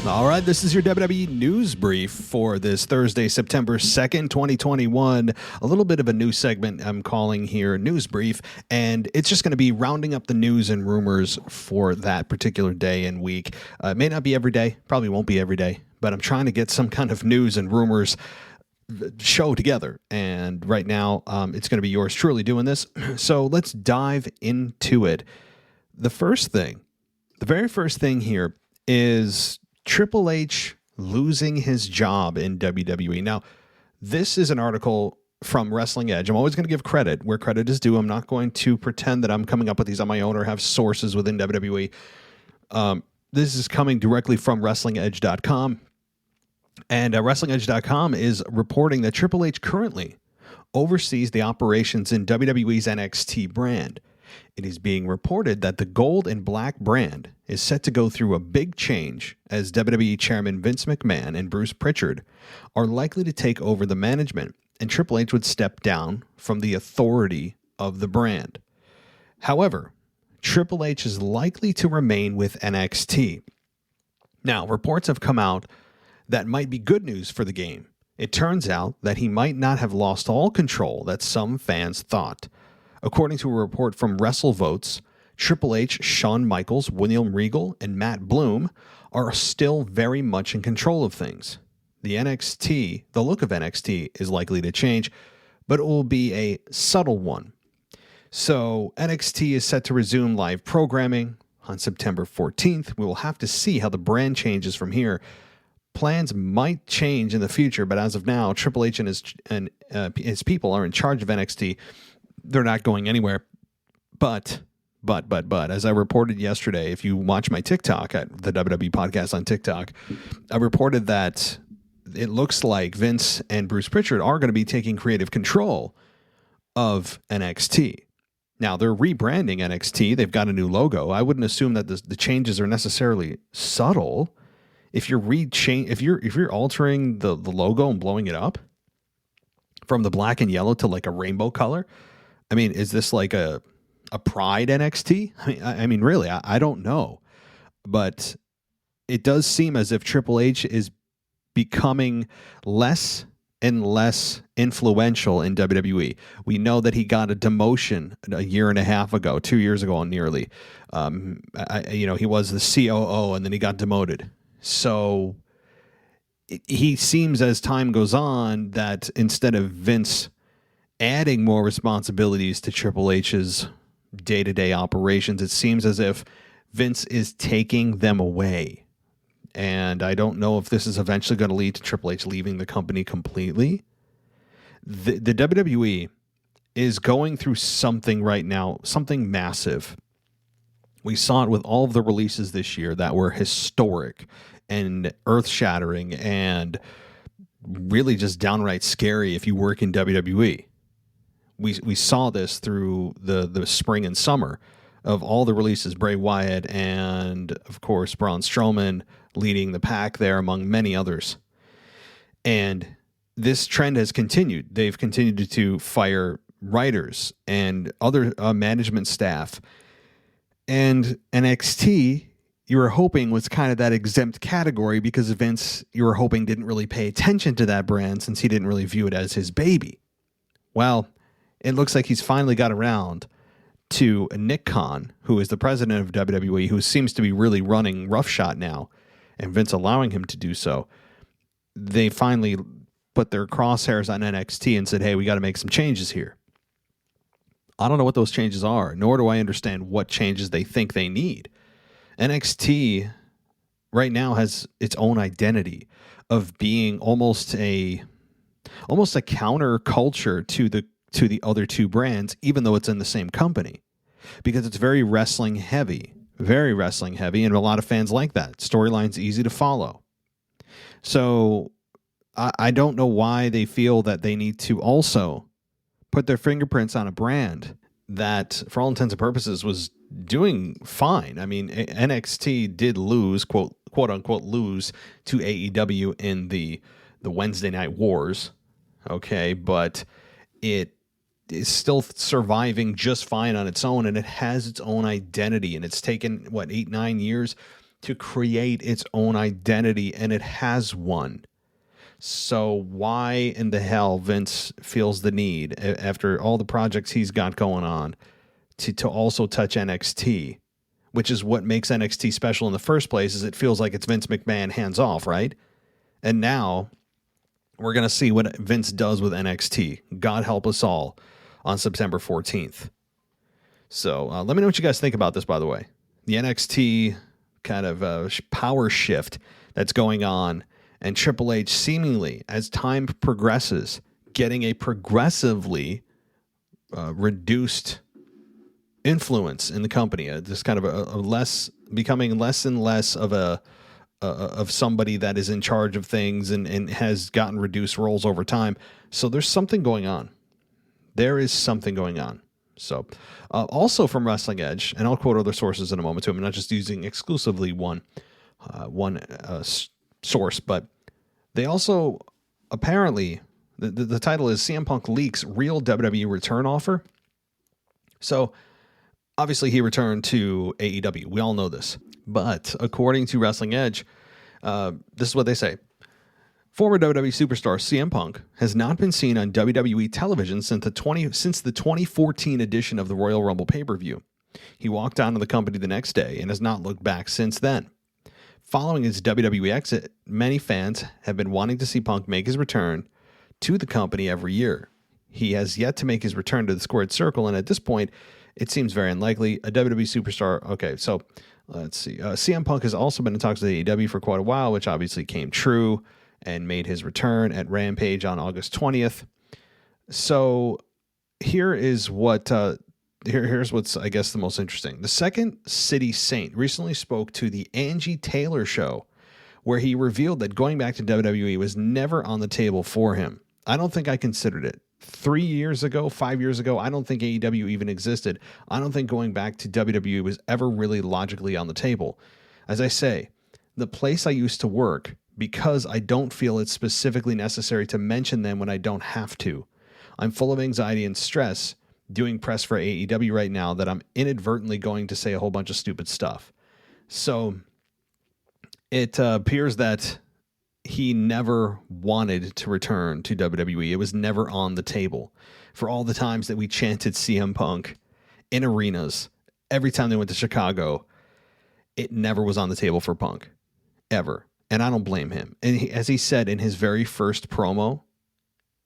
All right, this is your WWE News Brief for this Thursday, September 2nd, 2021. A little bit of a new segment I'm calling here News Brief, and it's just going to be rounding up the news and rumors for that particular day and week. It may not be every day, probably won't be every day, but I'm trying to get some kind of news and rumors show together, and right now it's going to be yours truly doing this. So let's dive into it. The very first thing here is Triple H losing his job in WWE. Now, this is an article from Wrestling Edge. I'm always going to give credit where credit is due. I'm not going to pretend that I'm coming up with these on my own or have sources within WWE. This is coming directly from WrestlingEdge.com. And WrestlingEdge.com is reporting that Triple H currently oversees the operations in WWE's NXT brand. It is being reported that the gold and black brand is set to go through a big change as WWE Chairman Vince McMahon and Bruce Pritchard are likely to take over the management, and Triple H would step down from the authority of the brand. However, Triple H is likely to remain with NXT. Now, reports have come out that might be good news for the game. It turns out that he might not have lost all control that some fans thought. According to a report from WrestleVotes, Triple H, Shawn Michaels, William Regal, and Matt Bloom are still very much in control of things. The look of NXT is likely to change, but it will be a subtle one. So NXT is set to resume live programming on September 14th. We will have to see how the brand changes from here. Plans might change in the future, but as of now, Triple H and his people are in charge of NXT. They're not going anywhere. But, as I reported yesterday, if you watch my TikTok at the WWE Podcast on TikTok, I reported that it looks like Vince and Bruce Pritchard are going to be taking creative control of NXT. Now, they're rebranding NXT. They've got a new logo. I wouldn't assume that the changes are necessarily subtle. If you're altering the logo and blowing it up from the black and yellow to like a rainbow color, I mean, is this like a Pride NXT? I mean, really, I don't know. But it does seem as if Triple H is becoming less and less influential in WWE. We know that he got a demotion a year and a half ago, 2 years ago nearly. He was the COO and then he got demoted. So he seems as time goes on that instead of Vince adding more responsibilities to Triple H's day-to-day operations, it seems as if Vince is taking them away. And I don't know if this is eventually going to lead to Triple H leaving the company completely. The WWE is going through something right now, something massive. We saw it with all of the releases this year that were historic and earth-shattering and really just downright scary if you work in WWE. We saw this through the spring and summer of all the releases, Bray Wyatt and, of course, Braun Strowman leading the pack there among many others. And this trend has continued. They've continued to fire writers and other management staff. And NXT, you were hoping was kind of that exempt category because Vince, you were hoping, didn't really pay attention to that brand since he didn't really view it as his baby. Well, it looks like he's finally got around to Nick Khan, who is the president of WWE, who seems to be really running roughshod now, and Vince allowing him to do so. They finally put their crosshairs on NXT and said, hey, we got to make some changes here. I don't know what those changes are, nor do I understand what changes they think they need. NXT right now has its own identity of being almost a counter culture to the other two brands, even though it's in the same company, because it's very wrestling heavy, and a lot of fans like that. Storyline's easy to follow. So I don't know why they feel that they need to also put their fingerprints on a brand that, for all intents and purposes, was doing fine. I mean, NXT did lose, quote unquote, lose to AEW in the Wednesday Night Wars. Okay, but it is still surviving just fine on its own, and it has its own identity, and it's taken 8-9 years to create its own identity, and it has one. So why in the hell Vince feels the need, after all the projects he's got going on, to also touch NXT, which is what makes NXT special in the first place, is it feels like it's Vince McMahon hands off, right? And now we're going to see what Vince does with NXT. God help us all on September 14th. So let me know what you guys think about this, by the way. The NXT kind of power shift that's going on, and Triple H seemingly, as time progresses, getting a progressively reduced influence in the company. Just kind of becoming less and less of somebody that is in charge of things, and has gotten reduced roles over time. So there's something going on. There is something going on. So also from Wrestling Edge, and I'll quote other sources in a moment too. I'm not just using exclusively one source, but they also apparently, the title is CM Punk leaks real WWE return offer. So obviously he returned to AEW. We all know this. But according to Wrestling Edge, this is what they say. Former WWE superstar CM Punk has not been seen on WWE television since the 2014 edition of the Royal Rumble pay-per-view. He walked out of the company the next day and has not looked back since then. Following his WWE exit, many fans have been wanting to see Punk make his return to the company every year. He has yet to make his return to the squared circle, and at this point, it seems very unlikely. A WWE superstar. Okay, so let's see. CM Punk has also been in talks with AEW for quite a while, which obviously came true, and made his return at Rampage on August 20th. So here is what here's what's, I guess, the most interesting. The Second City Saint recently spoke to the Angie Taylor show, where he revealed that going back to WWE was never on the table for him. I don't think I considered it. 3 years ago, 5 years ago, I don't think AEW even existed. I don't think going back to WWE was ever really logically on the table. As I say, the place I used to work, because I don't feel it's specifically necessary to mention them when I don't have to. I'm full of anxiety and stress doing press for AEW right now that I'm inadvertently going to say a whole bunch of stupid stuff. So it appears that he never wanted to return to WWE. It was never on the table. For all the times that we chanted CM Punk in arenas, every time they went to Chicago, it never was on the table for Punk. Ever. And I don't blame him. And as he said in his very first promo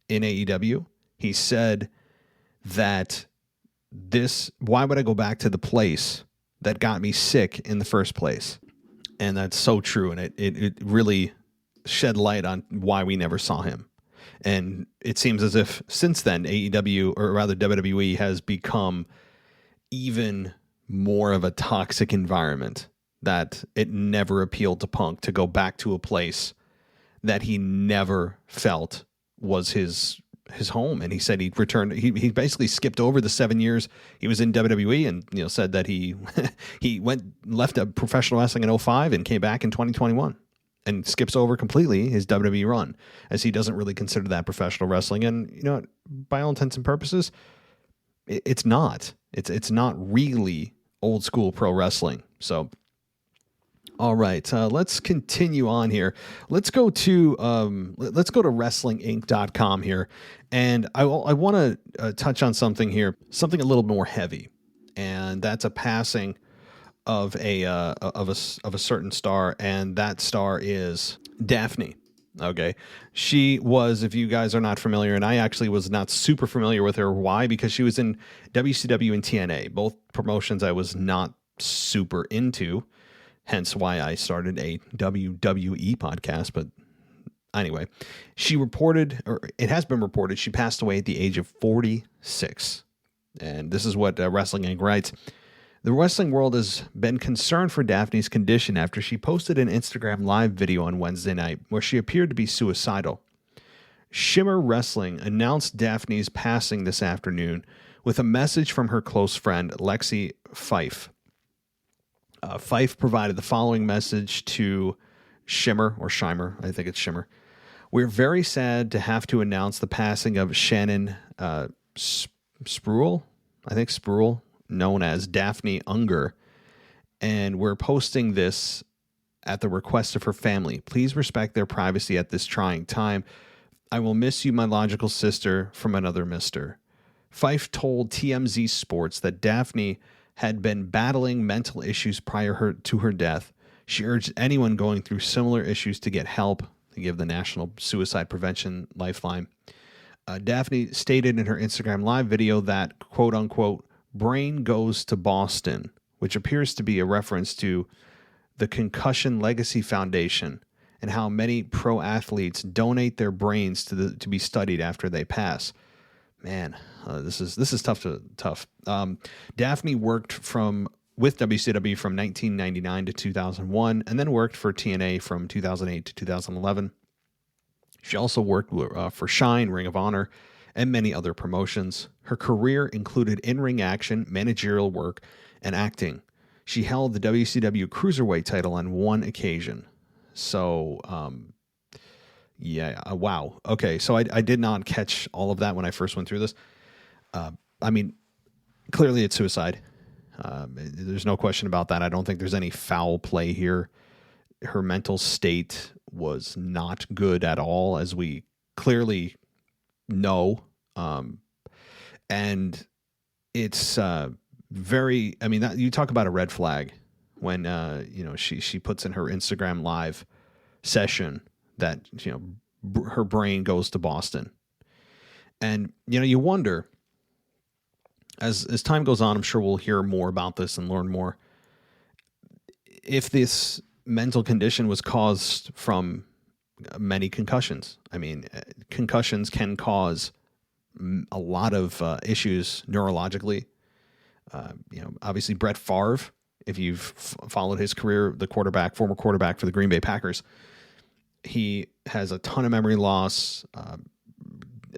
in AEW, he said that why would I go back to the place that got me sick in the first place? And that's so true. And it really shed light on why we never saw him. And it seems as if since then, AEW, or rather WWE, has become even more of a toxic environment, that it never appealed to Punk to go back to a place that he never felt was his home. And he said he returned. He basically skipped over the 7 years he was in WWE, and said that he left professional wrestling in 2005 and came back in 2021, and skips over completely his WWE run, as he doesn't really consider that professional wrestling. And by all intents and purposes, it's not. It's not really old school pro wrestling. So. All right, let's continue on here. Let's go to WrestlingInc.com here, and I want to touch on something here, something a little more heavy, and that's a passing of a certain star, and that star is Daphne. Okay, she was, if you guys are not familiar, and I actually was not super familiar with her. Why? Because she was in WCW and TNA, both promotions I was not super into. Hence why I started a WWE podcast. But anyway, it has been reported, she passed away at the age of 46. And this is what Wrestling Inc. writes. The wrestling world has been concerned for Daphne's condition after she posted an Instagram live video on Wednesday night where she appeared to be suicidal. Shimmer Wrestling announced Daphne's passing this afternoon with a message from her close friend, Lexi Fife. Fife provided the following message to Shimmer, or Shimer, I think it's Shimmer. We're very sad to have to announce the passing of Shannon Spruill, known as Daphne Unger. And we're posting this at the request of her family. Please respect their privacy at this trying time. I will miss you, my logical sister, from another mister. Fife told TMZ Sports that Daphne had been battling mental issues prior to her death. She urged anyone going through similar issues to get help. To give the National Suicide Prevention Lifeline. Daphne stated in her Instagram live video that, quote unquote, brain goes to Boston, which appears to be a reference to the Concussion Legacy Foundation and how many pro athletes donate their brains to be studied after they pass. Man, this is tough. Daphne worked with WCW from 1999 to 2001, and then worked for TNA from 2008 to 2011. She also worked for Shine, Ring of Honor, and many other promotions. Her career included in-ring action, managerial work, and acting. She held the WCW Cruiserweight title on one occasion. So, wow. Okay, so I did not catch all of that when I first went through this. I mean, clearly it's suicide. There's no question about that. I don't think there's any foul play here. Her mental state was not good at all, as we clearly know. And it's very, I mean, you talk about a red flag when, she puts in her Instagram live session that, her brain goes to Boston. And, you wonder, as time goes on, I'm sure we'll hear more about this and learn more. If this mental condition was caused from many concussions. I mean, concussions can cause a lot of issues neurologically. Obviously Brett Favre, if you've followed his career, former quarterback for the Green Bay Packers, he has a ton of memory loss.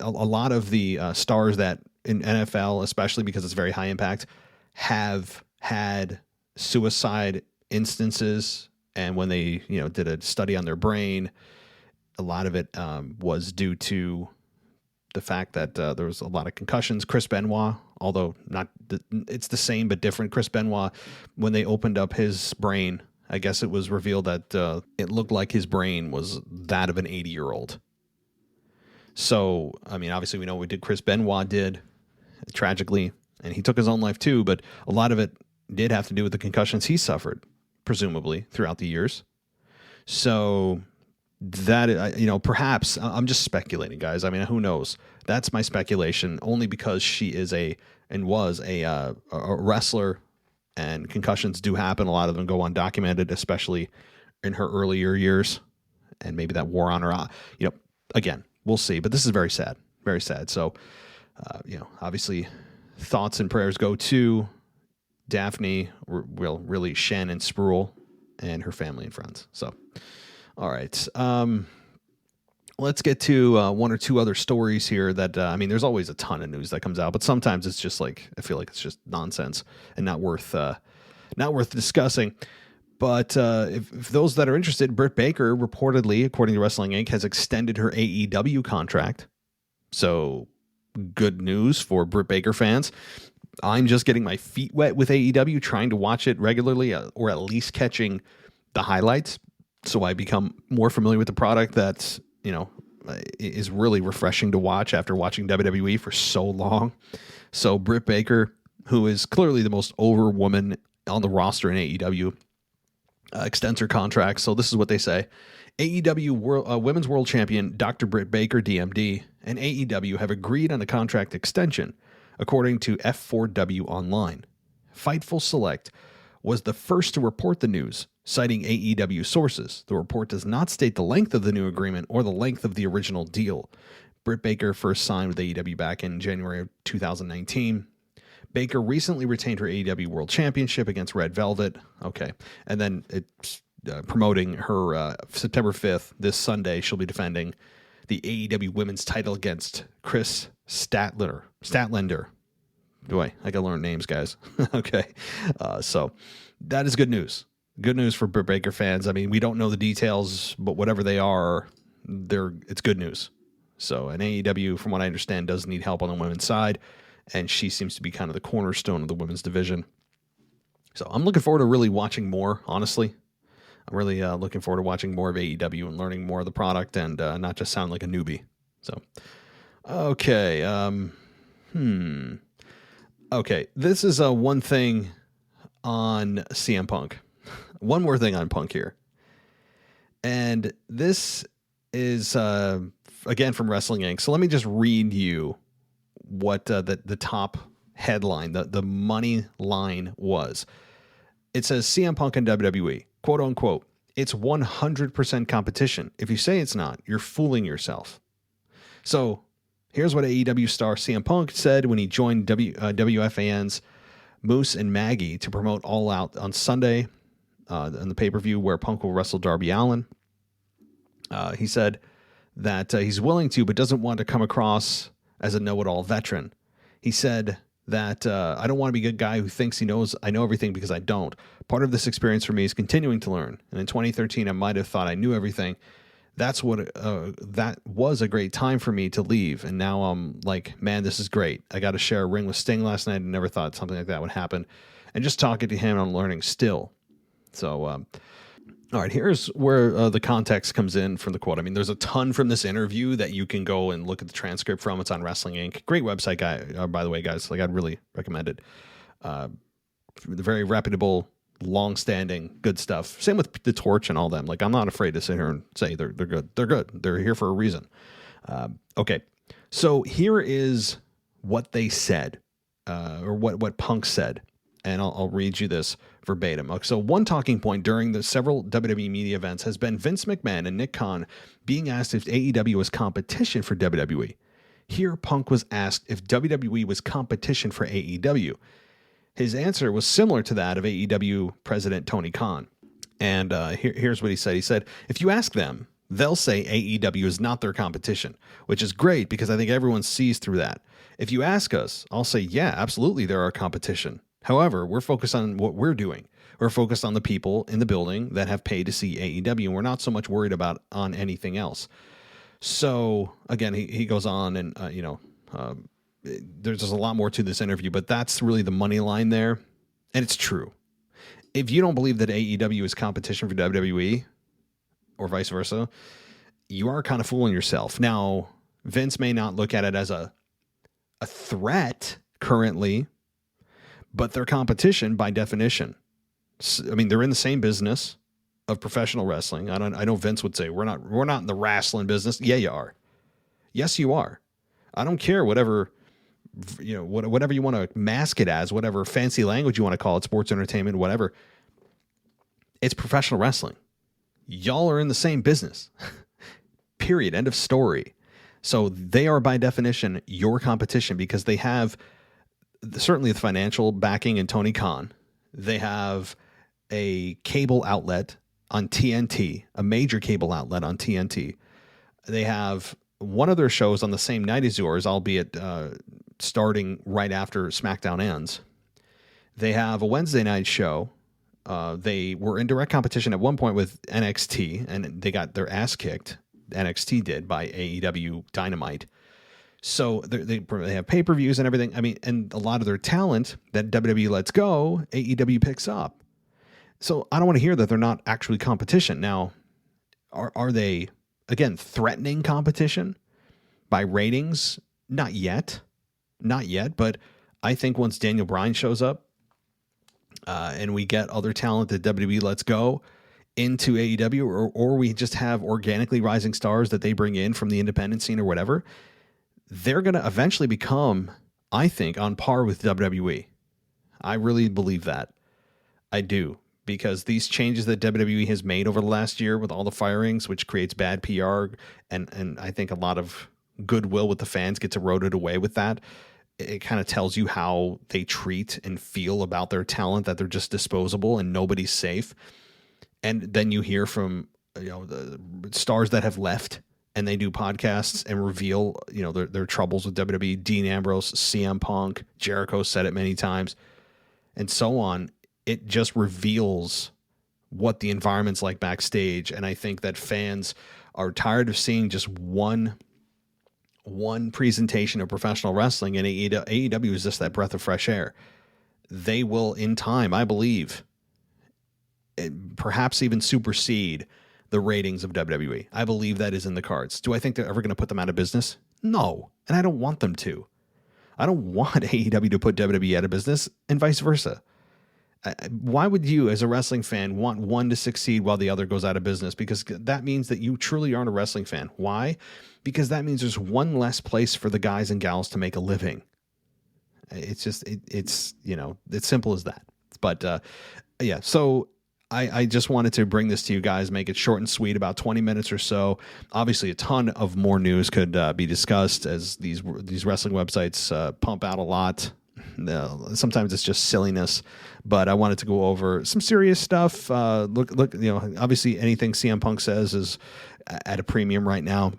A lot of the stars that in NFL, especially because it's very high impact, have had suicide instances. And when they, did a study on their brain, a lot of it was due to the fact that there was a lot of concussions. Chris Benoit, although it's the same but different. Chris Benoit, when they opened up his brain, I guess it was revealed that it looked like his brain was that of an 80-year-old. So, I mean, obviously we know what Chris Benoit did, tragically, and he took his own life too, but a lot of it did have to do with the concussions he suffered, presumably, throughout the years. So that, perhaps, I'm just speculating, guys. I mean, who knows? That's my speculation, only because she is was a wrestler, and concussions do happen. A lot of them go undocumented, especially in her earlier years, and maybe that wore on her. Again, we'll see. But this is very sad, very sad. So, obviously, thoughts and prayers go to Daphne, really Shannon Spruill, and her family and friends. So, all right. Let's get to one or two other stories here that, there's always a ton of news that comes out, but sometimes it's just I feel like it's just nonsense and not worth discussing. But if those that are interested, Brit Baker reportedly, according to Wrestling Inc., has extended her AEW contract. So good news for Brit Baker fans. I'm just getting my feet wet with AEW, trying to watch it regularly, or at least catching the highlights, so I become more familiar with the product that's, is really refreshing to watch after watching WWE for so long. So Brit Baker, who is clearly the most over woman on the roster in AEW, extends her contract. So this is what they say. AEW Women's World Champion Dr. Brit Baker, DMD, and AEW have agreed on a contract extension, according to F4W Online. Fightful Select was the first to report the news, citing AEW sources. The report does not state the length of the new agreement or the length of the original deal. Brit Baker first signed with AEW back in January of 2019. Baker recently retained her AEW World Championship against Red Velvet. Okay. And then it's promoting her September 5th, this Sunday, she'll be defending the AEW Women's title against Chris Statlander. I gotta learn names, guys. Okay. So that is good news. Good news for Brit Baker fans. I mean, we don't know the details, but whatever they are, it's good news. So, and AEW, from what I understand, does need help on the women's side, and she seems to be kind of the cornerstone of the women's division. So I'm looking forward to really watching more, honestly. I'm really looking forward to watching more of AEW and learning more of the product and not just sound like a newbie. So, okay. Okay. This is one thing on CM Punk. One more thing on Punk here. And this is, again, from Wrestling Inc. So let me just read you what the top headline, the money line was. It says CM Punk and WWE, quote unquote, it's 100% competition. If you say it's not, you're fooling yourself. So here's what AEW star CM Punk said when he joined WFAN's Moose and Maggie to promote All Out on Sunday on the pay-per-view where Punk will wrestle Darby Allin. He said that he's willing to, but doesn't want to come across as a know-it-all veteran. He said that I don't want to be a good guy who thinks I know everything because I don't. Part of this experience for me is continuing to learn. And in 2013, I might have thought I knew everything. That was a great time for me to leave. And now I'm like, man, this is great. I got to share a ring with Sting last night. I never thought something like that would happen. And just talking to him, I'm learning still. So, all right, here's where the context comes in from the quote. I mean, there's a ton from this interview that you can go and look at the transcript from. It's on Wrestling Inc. Great website, by the way, guys. Like, I'd really recommend it. Very reputable, long-standing, good stuff. Same with The Torch and all them. Like, I'm not afraid to sit here and say they're good. They're good. They're here for a reason. Okay, so here is what they said, or what Punk said. And I'll read you this verbatim. So one talking point during the several WWE media events has been Vince McMahon and Nick Khan being asked if AEW was competition for WWE. Here, Punk was asked if WWE was competition for AEW. His answer was similar to that of AEW president Tony Khan. And here's what he said. He said, if you ask them, they'll say AEW is not their competition, which is great because I think everyone sees through that. If you ask us, I'll say, yeah, absolutely, they're our competition. However, we're focused on what we're doing. We're focused on the people in the building that have paid to see AEW, and we're not so much worried about on anything else. So, again, he goes on, and, there's just a lot more to this interview, but that's really the money line there, and it's true. If you don't believe that AEW is competition for WWE, or vice versa, you are kind of fooling yourself. Now, Vince may not look at it as a threat currently, but they're competition by definition. I mean, they're in the same business of professional wrestling. I know Vince would say we're not in the wrestling business. Yeah, you are. Yes, you are. I don't care whatever you want to mask it as, whatever fancy language you want to call it, sports entertainment, whatever. It's professional wrestling. Y'all are in the same business. Period. End of story. So they are by definition your competition because they have certainly the financial backing in Tony Khan. They have a cable outlet on TNT, a major cable outlet on TNT. They have one of their shows on the same night as yours, albeit starting right after SmackDown ends. They have a Wednesday night show. They were in direct competition at one point with NXT, and they got their ass kicked. NXT did by AEW Dynamite. So they have pay-per-views and everything. I mean, and a lot of their talent that WWE lets go, AEW picks up. So I don't want to hear that they're not actually competition. Now, are they, again, threatening competition by ratings? Not yet. But I think once Daniel Bryan shows up and we get other talent that WWE lets go into AEW, or we just have organically rising stars that they bring in from the independent scene or whatever, they're going to eventually become, I think, on par with WWE. I really believe that. I do. Because these changes that WWE has made over the last year with all the firings, which creates bad PR, and I think a lot of goodwill with the fans gets eroded away with that. It kind of tells you how they treat and feel about their talent, that they're just disposable and nobody's safe. And then you hear from the stars that have left, and they do podcasts and reveal, their troubles with WWE. Dean Ambrose, CM Punk, Jericho said it many times, and so on. It just reveals what the environment's like backstage. And I think that fans are tired of seeing just one presentation of professional wrestling, and AEW is just that breath of fresh air. They will, in time, I believe, perhaps even supersede the ratings of WWE. I believe that is in the cards. Do I think they're ever going to put them out of business? No, and I don't want them to. I don't want AEW to put WWE out of business and vice versa. Why would you, as a wrestling fan, want one to succeed while the other goes out of business? Because that means that you truly aren't a wrestling fan. Why? Because that means there's one less place for the guys and gals to make a living. It's just, it's simple as that. But yeah, so I just wanted to bring this to you guys, make it short and sweet, about 20 minutes or so. Obviously, a ton of more news could be discussed as these wrestling websites pump out a lot. Sometimes it's just silliness, but I wanted to go over some serious stuff. Look, obviously anything CM Punk says is at a premium right now.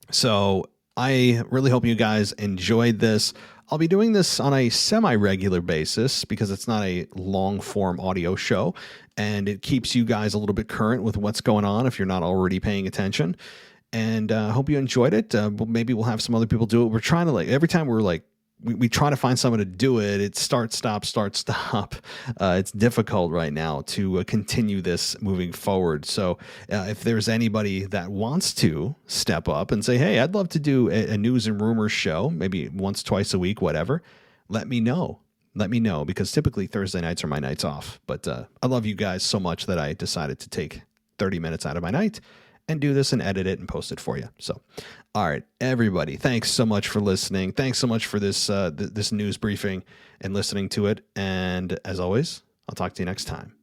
So I really hope you guys enjoyed this. I'll be doing this on a semi-regular basis because it's not a long-form audio show, and it keeps you guys a little bit current with what's going on if you're not already paying attention. And I hope you enjoyed it. Maybe we'll have some other people do it. We're trying to, every time we're we try to find someone to do it. It's start, stop. It's difficult right now to continue this moving forward. So if there's anybody that wants to step up and say, hey, I'd love to do a news and rumors show, maybe once, twice a week, whatever, let me know. Let me know, because typically Thursday nights are my nights off. But I love you guys so much that I decided to take 30 minutes out of my night and do this and edit it and post it for you. So, all right, everybody, thanks so much for listening. Thanks so much for this this news briefing and listening to it. And as always, I'll talk to you next time.